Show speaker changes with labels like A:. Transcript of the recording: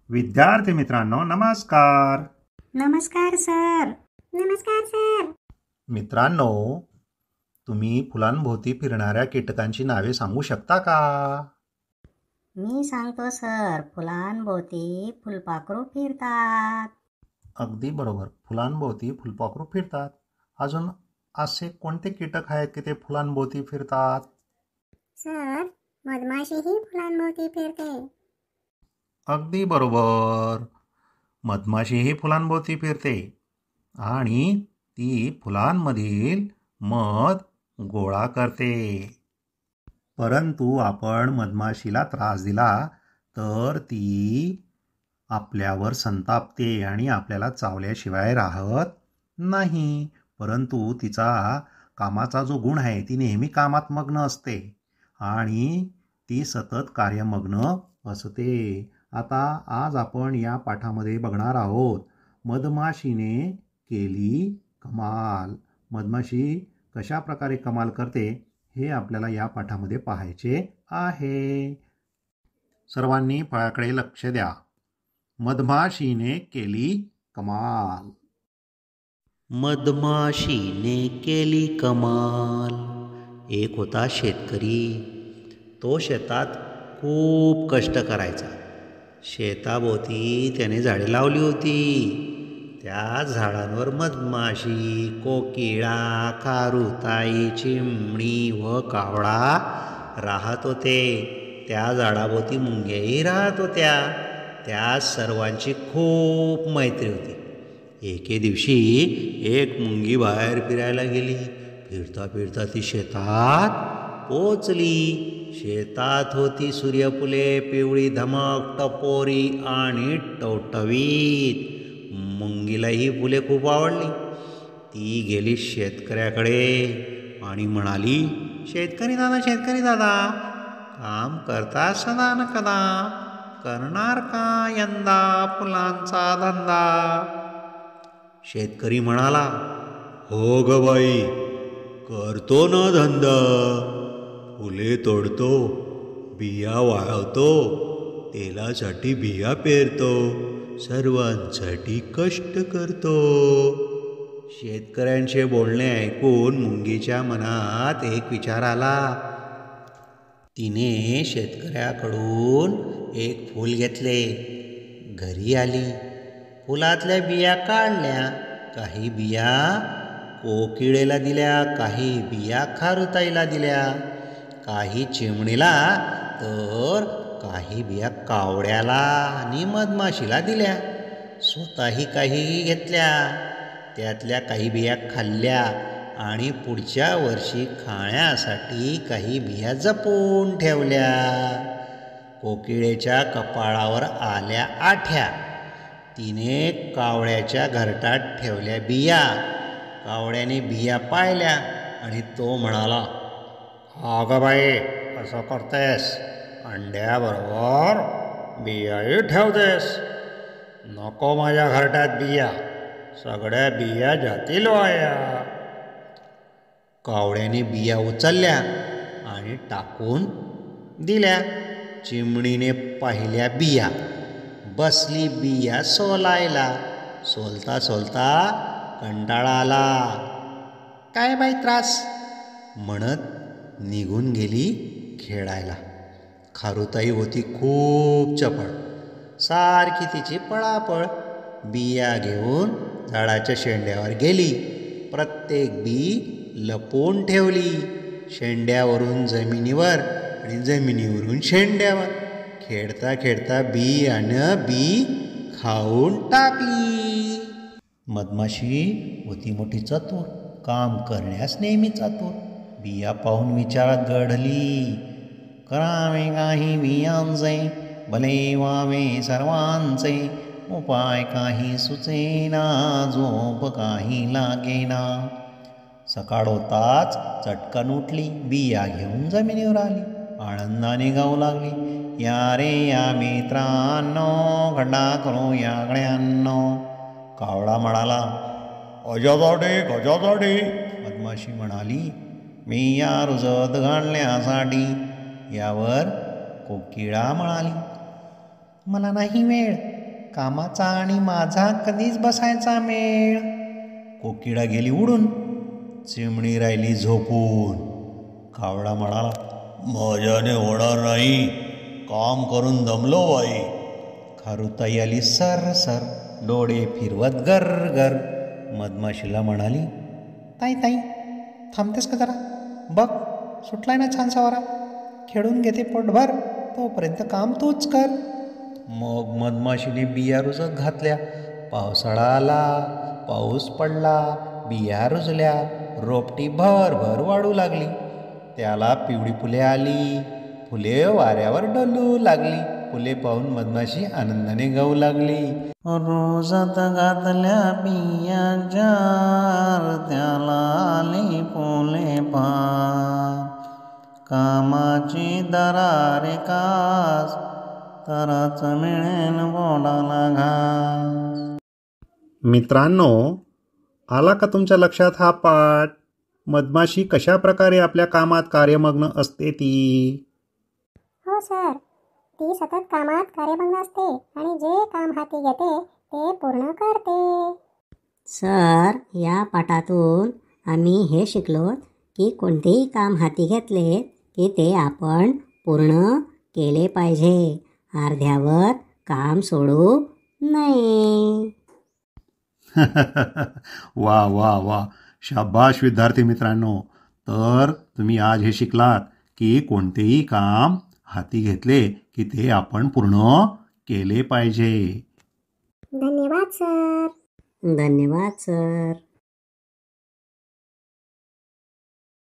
A: विद्यार्थी मित्रांनो नमस्कार.
B: नमस्कार सर. नमस्कार सर.
A: मित्रांनो, तुम्ही फुलांभोवती फिरणाऱ्या कीटकांची नावे सांगू शकता का?
B: मी सांगतो सर. फुलांभोवती फुलपाखरू फिरतात.
A: अगदी बरोबर, फुलांभोवती फुलपाखरू फिरतात. अजून असे कोणते कीटक आहेत की ते फुलांभोवती फिरतात?
B: सर, मधमाशीही फुलांभोवती फिरते.
A: अगदी बरोबर, मधमाशी ही फुलांभोवती फिरते आणि ती फुलांमधील मध गोळा करते. परंतु आपण मधमाशीला त्रास दिला तर ती आपल्यावर संतापते आणि आपल्याला चावल्याशिवाय राहत नाही. परंतु तिचा कामाचा जो गुण आहे, ती नेहमी कामात मग्न असते आणि ती सतत कार्यमग्न असते. आता आज आपण या पाठामध्ये बघणार आहोत, मधमाशीने केली कमाल. मधमाशी कशा प्रकारे कमाल करते हे आपल्याला या पाठामध्ये पाहायचे आहे. सर्वांनी फळ्याकडे लक्ष द्या. मधमाशीने केली कमाल.
C: मधमाशीने केली कमाल. एक होता शेतकरी. तो शेतात खूप कष्ट करायचा. शेताभोवती त्याने झाडे लावली होती. त्या झाडांवर मधमाशी, कोकिळा, खारुताई, चिमणी व कावळा राहत होते. त्या झाडाभोवती मुंग्याही राहत होत्या. त्या सर्वांची खूप मैत्री होती. एके दिवशी एक मुंगी बाहेर फिरायला गेली. फिरता फिरता ती शेतात पोचली. शेतात होती सूर्यफुले, पिवळी धमक, टपोरी आणि टवटवीत. मुंगीला ही फुले खूप आवडली. ती गेली शेतकऱ्याकडे आणि म्हणाली, शेतकरी दादा, काम करता सदा न कदा, करणार का यंदा फुलांचा धंदा? शेतकरी म्हणाला, हो ग बाई, करतो ना धंदा. फुले तोडतो, बिया वाळवतो, तेलासाठी बिया पेरतो, सर्वांसाठी कष्ट करतो. शेतकऱ्यांचे बोलणे ऐकून मुंगीच्या मनात एक विचार आला. तिने शेतकऱ्याकडून एक फूल घेतले. घरी आली. फुलातल्या बिया काढल्या. काही बिया कोकिळेला दिल्या, काही बिया खारुताईला दिल्या, काही चिमणीला तर काही बिया कावड्याला आणि मधमाशीला दिल्या. स्वतःही काही घेतल्या. त्यातल्या काही बिया खाल्ल्या आणि पुढच्या वर्षी खाण्यासाठी काही बिया जपून ठेवल्या. कोकिळेच्या कपाळावर आल्या आठ्या. तिने कावळ्याच्या घरटात ठेवल्या बिया. कावळ्याने बिया पाहिल्या आणि तो म्हणाला, अगं बाई, असं करतेस? अंड्याबरोबर बियाही ठेवतेस? नको माझ्या घरट्यात बिया, सगळ्या बिया जातील वाया. कावळ्याने बिया उचलल्या आणि टाकून दिल्या. चिमणीने पाहिल्या बिया. बसली बिया सोलायला. सोलता सोलता कंटाळा आला. काय बाई त्रास म्हणत निघून गेली खेळायला. खारुताई होती खूप चपळ. सारखी तिची पळापळ. बिया घेऊन झाडाच्या शेंड्यावर गेली. प्रत्येक बी लपवून ठेवली. शेंड्यावरून जमिनीवर आणि जमिनीवरून शेंड्यावर. खेळता खेळता बियाणं बी खाऊन टाकली. मधमाशी होती मोठी चतुर, काम करण्यास नेहमी चातुर. बिया पाहून विचारात गढली, करावे काही बियांचे, भले व्हावे सर्वांचे, उपाय काही सुचेना, झोप काही लागेना. सकाळ होताच चटकन उठली. बिया घेऊन जमिनीवर आली. आनंदाने गाऊ लागली, या रे या मित्रांनो, खड्डा करू या गड्यांनो. कावळा म्हणाला, गजासाठी. मधमाशी म्हणाली, बिया रुजत घालण्यासाठी. यावर कोकिळा म्हणाली, मला नाही वेळ, कामाचा आणि माझा कधीच बसायचा मेळ. कोकिळा गेली उडून, चिमणी राहिली झोपून. कावळा म्हणाला, माझ्याने होणार नाही, काम करून दमलो बाई. खारुताई आली सर सर, डोळे फिरवत गर गर. मधमाशीला म्हणाली, ताई ताई थांबतेस का जरा, बघ सुटलाय ना छानसा वारा, खेळून घेते पोटभर, तोपर्यंत काम तूच कर. मग मधमाशीने बिया रुजत घातल्या. पावसाळा आला, पाऊस पडला, बिया रुजल्या, रोपटी भरभर वाढू लागली. त्याला पिवळी फुले आली, फुले वाऱ्यावर डोलू लागली. फुले पाहून मधमाशी आनंदाने गाऊ लागली. रोजात घातल्या बिया जार, त्याला आली फुले पार. कामाची दरारे कास, तरच मिळेल बोडाला घास.
A: मित्रांनो, आला का तुमच्या लक्षात हा पाठ? मधमाशी कशा प्रकारे आपल्या कामात कार्यमग्न असते ती?
B: हो सर, ती सतत कामात कार्यमग्न असते आणि जे काम हाती घेते ते पूर्ण करते. सर, या पाठातून आम्ही हे शिकलो की कोणतेही काम हाती घेतले की ते आपण पूर्ण केले पाहिजे. अर्ध्यावर काम सोडू नये.
A: वा वा वा, शाबाश विद्यार्थी मित्रांनो. तर तुम्ही आज हे शिकलात की कोणतेही काम हाती घेतले की ते आपण पूर्ण केले पाहिजे.
B: धन्यवाद सर. धन्यवाद सर.